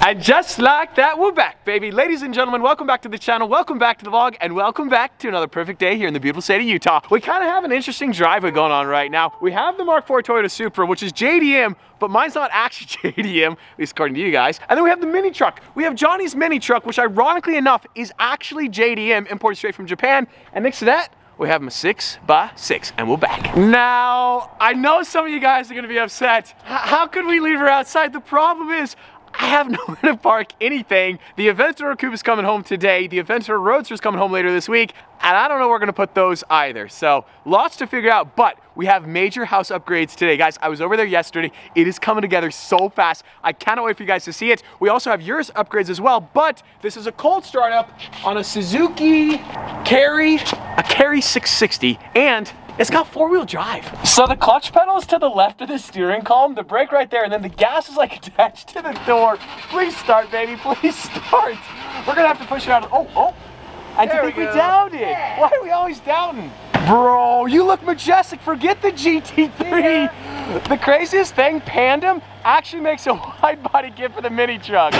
And just like that, we're back, baby. Ladies and gentlemen, welcome back to the channel, welcome back to the vlog, and welcome back to another perfect day here in the beautiful state of Utah. We kind of have an interesting driveway going on right now. We have the Mark IV Toyota Supra, which is JDM, but mine's not actually JDM, at least according to you guys. And then we have the mini truck. We have Johnny's mini truck, which ironically enough is actually JDM, imported straight from Japan. And next to that, we have him a 6x6, and we're back. Now, I know some of you guys are gonna be upset. How could we leave her outside? The problem is, I have nowhere to park anything. The Aventador Coupe is coming home today. The Aventador Roadster is coming home later this week. And I don't know where we're gonna put those either. So lots to figure out, but we have major house upgrades today. Guys, I was over there yesterday. It is coming together so fast. I cannot wait for you guys to see it. We also have yours upgrades as well, but this is a cold startup on a Suzuki Carry, a Carry 660, and it's got four-wheel drive. So the clutch pedal is to the left of the steering column, the brake right there, and then the gas is like attached to the door. Please start, baby, please start. We're gonna have to push it out. Oh. I think we downed it. Yeah. Why are we always doubting? Bro, you look majestic. Forget the GT3. Yeah. The craziest thing, Pandem actually makes a wide body kit for the mini truck.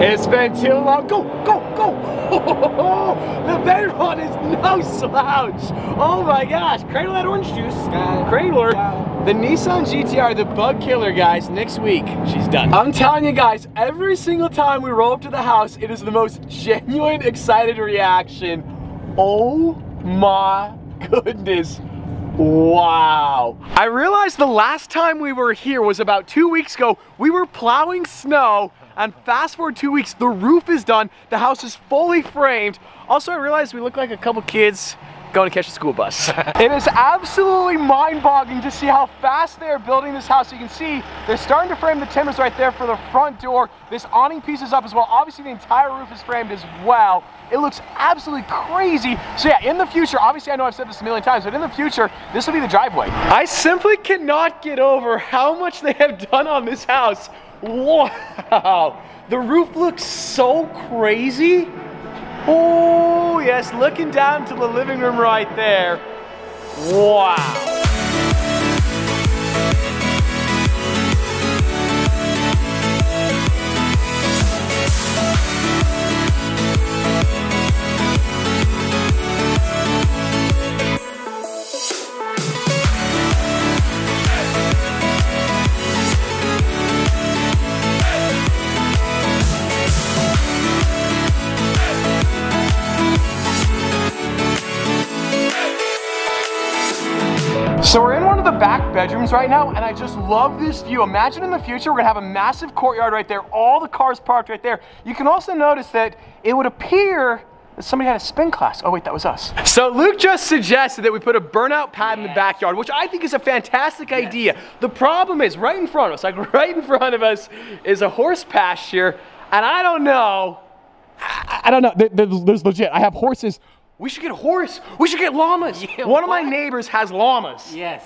It's been too long. Go, go, go. The Veyron is no slouch. Oh my gosh. Cradle that orange juice. Cradle her. The Nissan GTR, the bug killer, guys. Next week, she's done. I'm telling you guys, every single time we roll up to the house, it is the most genuine, excited reaction. Oh my goodness. Wow. I realized the last time we were here was about 2 weeks ago. We were plowing snow, and fast forward 2 weeks, the roof is done, the house is fully framed. Also, I realized we look like a couple kids going to catch a school bus. It is absolutely mind-boggling to see how fast they are building this house. You can see they're starting to frame the timbers right there for the front door. This awning piece is up as well. Obviously, the entire roof is framed as well. It looks absolutely crazy. So yeah, in the future, obviously I know I've said this a million times, but in the future, this will be the driveway. I simply cannot get over how much they have done on this house. Wow. The roof looks so crazy. Oh yes, looking down to the living room right there. Wow. So we're in one of the back bedrooms right now, and I just love this view. Imagine in the future, we're gonna have a massive courtyard right there, all the cars parked right there. You can also notice that it would appear that somebody had a spin class. Oh wait, that was us. So Luke just suggested that we put a burnout pad in the backyard, which I think is a fantastic idea. The problem is, right in front of us, like right in front of us, is a horse pasture, and I don't know, there's legit, I have horses. We should get a horse. We should get llamas. Yeah, one of my neighbors has llamas. Yes.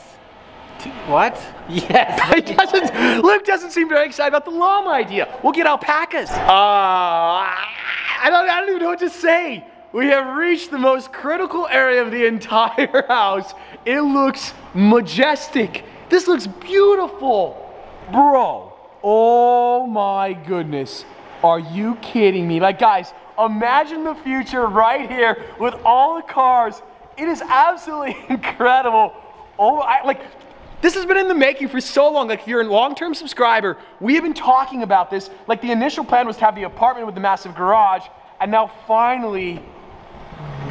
What? Yes. Luke doesn't seem very excited about the llama idea. We'll get alpacas. I don't even know what to say. We have reached the most critical area of the entire house. It looks majestic. This looks beautiful. Bro, oh my goodness. Are you kidding me? Like, guys, imagine the future right here with all the cars. It is absolutely incredible. Oh, this has been in the making for so long. Like, if you're a long-term subscriber, we have been talking about this. Like, the initial plan was to have the apartment with the massive garage, and now finally,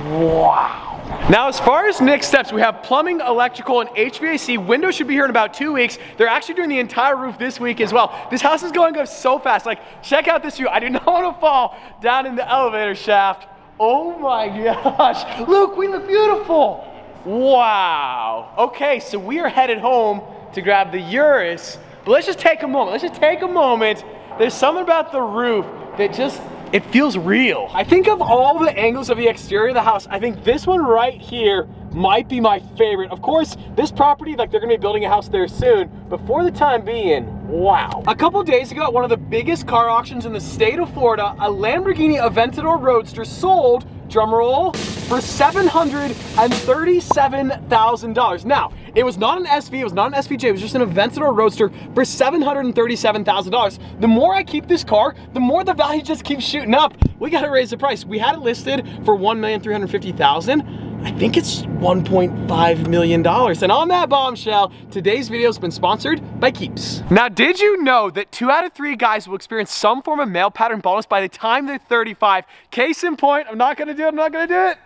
wow. Now, as far as next steps, we have plumbing, electrical, and HVAC. Windows should be here in about 2 weeks. They're actually doing the entire roof this week as well. This house is going up so fast. Like, check out this view. I do not want to fall down in the elevator shaft. Oh my gosh. Luke, we look beautiful. Wow. Okay, so we are headed home to grab the Urus. But let's just take a moment. There's something about the roof that just, it feels real. I think of all the angles of the exterior of the house, I think this one right here might be my favorite. Of course, this property, like, they're gonna be building a house there soon, but for the time being, wow. A couple days ago at one of the biggest car auctions in the state of Florida, a Lamborghini Aventador Roadster sold, drumroll, for $737,000. Now, It was not an SV, it was not an SVJ, it was just an Aventador Roadster for $737,000. The more I keep this car, the more the value just keeps shooting up. We gotta raise the price. We had it listed for $1,350,000. I think it's $1.5 million. And on that bombshell, today's video has been sponsored by Keeps. Now, did you know that 2 out of 3 guys will experience some form of male pattern baldness by the time they're 35? Case in point, I'm not gonna do it.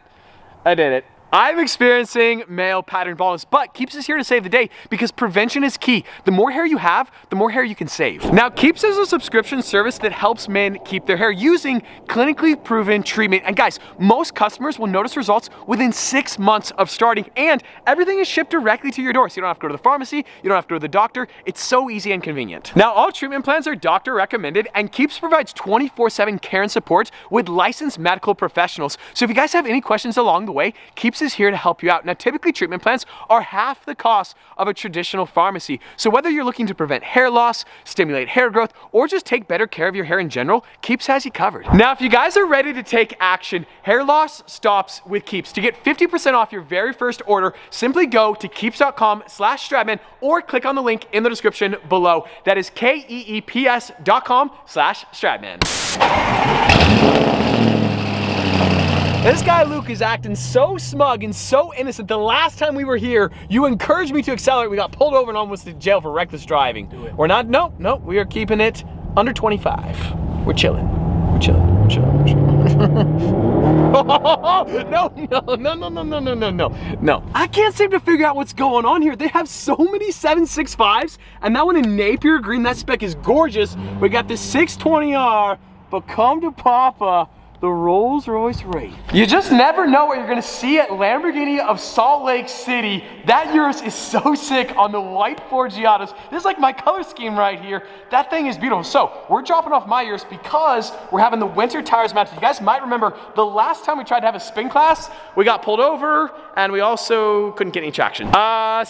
I did it. I'm experiencing male pattern baldness, but Keeps is here to save the day because prevention is key. The more hair you have, the more hair you can save. Now, Keeps is a subscription service that helps men keep their hair using clinically proven treatment. And guys, most customers will notice results within 6 months of starting, and everything is shipped directly to your door. So you don't have to go to the pharmacy, you don't have to go to the doctor. It's so easy and convenient. Now, all treatment plans are doctor recommended, and Keeps provides 24/7 care and support with licensed medical professionals. So if you guys have any questions along the way, Keeps is here to help you out. Now, typically treatment plans are half the cost of a traditional pharmacy. So whether you're looking to prevent hair loss, stimulate hair growth, or just take better care of your hair in general, Keeps has you covered. Now, if you guys are ready to take action, hair loss stops with Keeps. To get 50% off your very first order, simply go to keeps.com/Stradman or click on the link in the description below. That is keeps.com/Stradman. This guy Luke is acting so smug and so innocent. The last time we were here, you encouraged me to accelerate. We got pulled over and almost to jail for reckless driving. We're not, no, we are keeping it under 25. We're chilling. No. I can't seem to figure out what's going on here. They have so many 765s, and that one in Napier green, that spec is gorgeous. We got this 620R, but come to Papa, the Rolls-Royce Wraith. You just never know what you're gonna see at Lamborghini of Salt Lake City. That Urus is so sick on the white Forgiatos. This is like my color scheme right here. That thing is beautiful. So we're dropping off my Urus because we're having the winter tires mounted. You guys might remember the last time we tried to have a spin class, we got pulled over and we also couldn't get any traction. Well,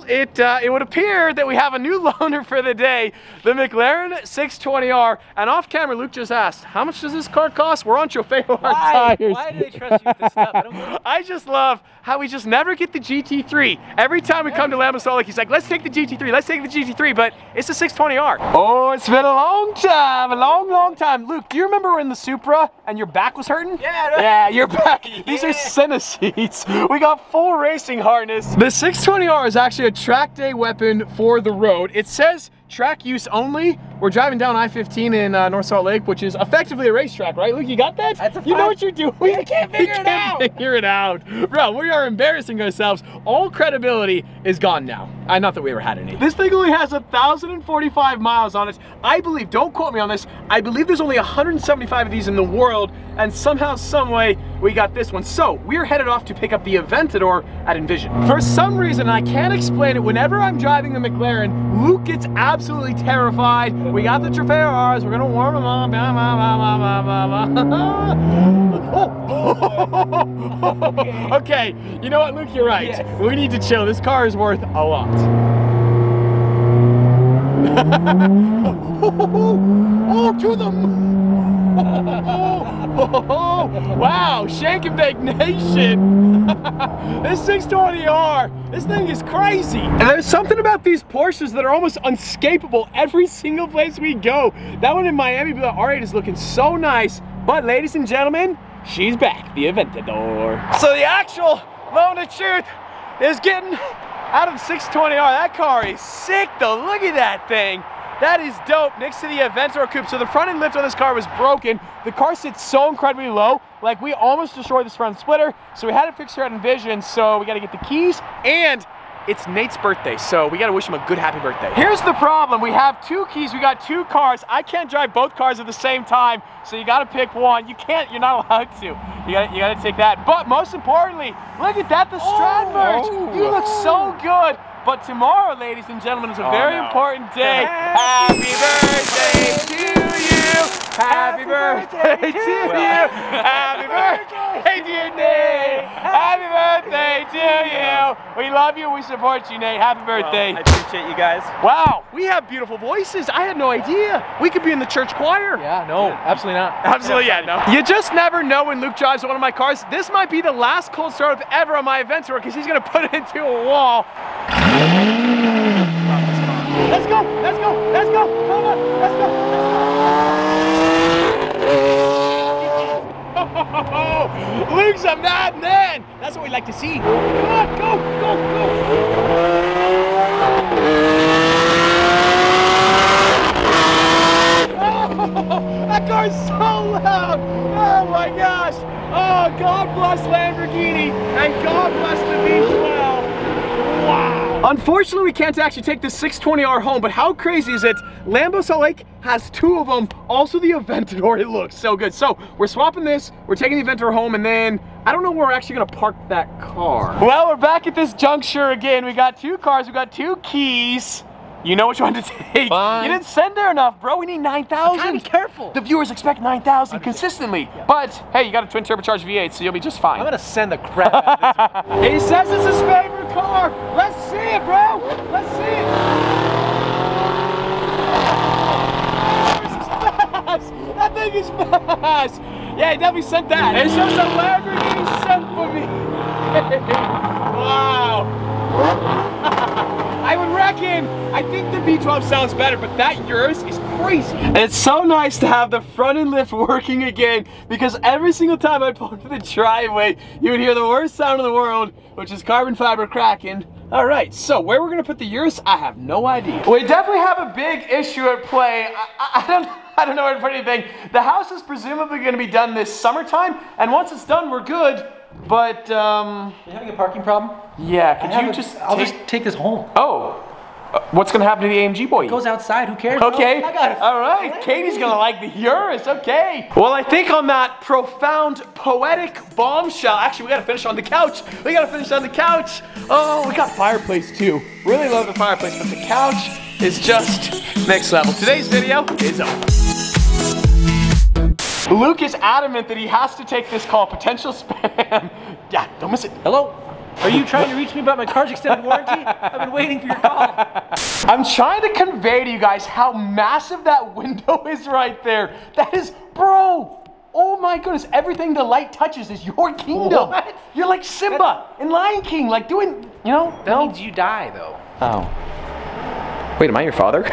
it would appear that we have a new loaner for the day, the McLaren 620R. And off camera, Luke just asked, how much does this car cost? We're on Trofeo tires. Why do they trust you with this stuff? I don't know. I just love how we just never get the GT3. Every time we come to Lambo Salt Lake, he's like, let's take the GT3, but it's a 620R. Oh, it's been a long time, a long time. Luke, do you remember when the Supra and your back was hurting? Yeah, right. Yeah, your back. These are Senna seats. We got full racing harness. The 620R is actually a track day weapon for the road. It says track use only. We're driving down I-15 in North Salt Lake, which is effectively a racetrack, right? Luke, you got that? That's a fact. You know what you're doing. I can't figure it out. Bro, we are embarrassing ourselves. All credibility is gone now. Not that we ever had any. This thing only has 1,045 miles on it. I believe, don't quote me on this, I believe there's only 175 of these in the world, and somehow, some way, we got this one. So, we're headed off to pick up the Aventador at Envision. For some reason, I can't explain it, whenever I'm driving the McLaren, Luke gets absolutely terrified. We got the Trofeo R's, we're gonna warm them up. Okay, you know what, Luke, you're right. Yes. We need to chill. This car is worth a lot. Oh, to the wow, Shank and Bake Nation. This 620R, this thing is crazy. And there's something about these Porsches that are almost unescapable every single place we go. That one in Miami, the R8 is looking so nice. But ladies and gentlemen, she's back, the Aventador. So the actual moment of truth is getting out of the 620R. That car is sick though, look at that thing. That is dope, next to the Aventador Coupe. So the front end lift on this car was broken. The car sits so incredibly low, like we almost destroyed this front splitter. So we had it fixed here at Envision, so we gotta get the keys, and it's Nate's birthday, so we gotta wish him a good happy birthday. Here's the problem, we have 2 keys, we got 2 cars. I can't drive both cars at the same time, so you gotta pick one. You can't, you're not allowed to. You gotta take that. But most importantly, look at that, the Strad merch. You look so good. But tomorrow, ladies and gentlemen, is a very important day. Happy birthday to you. Happy birthday to you. Happy birthday, dear Nate. Happy birthday to you. We love you. We support you, Nate. Happy birthday. Well, I appreciate you guys. Wow, we have beautiful voices. I had no idea. We could be in the church choir. Yeah, no, absolutely not. Absolutely, yeah, no. You just never know when Luke drives one of my cars. This might be the last cold start ever on my event tour because he's going to put it into a wall. Let's go, let's go, let's go, come on, let's go, let's go. Luke's a madman. That's what we like to see. Come on, go, go, go. Oh, that car's so loud. Oh my gosh. Oh, God bless Lamborghini and God bless the V12. Wow. Unfortunately, we can't actually take the 620R home, but how crazy is it? Lambo Salt Lake has 2 of them. Also, the Aventador, it looks so good. So, we're swapping this, we're taking the Aventador home, and then I don't know where we're actually gonna park that car. Well, we're back at this juncture again. We got 2 cars, we got 2 keys. You know which one to take. Fine. You didn't send there enough, bro. We need 9,000. Be careful. The viewers expect 9,000 consistently. Yeah. But, hey, you got a twin turbocharged V8, so you'll be just fine. I'm gonna send the crap out of this. He says it's his favorite car. Let's see it, bro. Let's see it. This is fast. That thing is fast. Yeah, he definitely sent that. It's just a Lamborghini sent for me. Wow. I would reckon, I think the V12 sounds better, but that yours is crazy. And it's so nice to have the front end lift working again, because every single time I pull into the driveway, you would hear the worst sound in the world, which is carbon fiber cracking. All right, so where we're gonna put the Urus, I have no idea. We definitely have a big issue at play. I don't know where to put anything. The house is presumably gonna be done this summertime, and once it's done, we're good. But, You're having a parking problem? yeah, could you I'll just take this home. Oh, what's gonna happen to the AMG boy? It goes outside, who cares? Okay, I got it. all right, Katie's gonna like the Urus, okay. Well, I think on that profound, poetic bombshell, actually we gotta finish on the couch. We gotta finish on the couch. Oh, we got fireplace too. Really love the fireplace, but the couch is just next level. Today's video is over. Luke is adamant that he has to take this call, potential spam. Yeah, don't miss it. Hello? Are you trying to reach me about my car's extended warranty? I've been waiting for your call. I'm trying to convey to you guys how massive that window is right there. That is, bro, oh my goodness, everything the light touches is your kingdom. What? You're like Simba in Lion King, like doing, you know? That means you die, though. Oh. Wait, am I your father?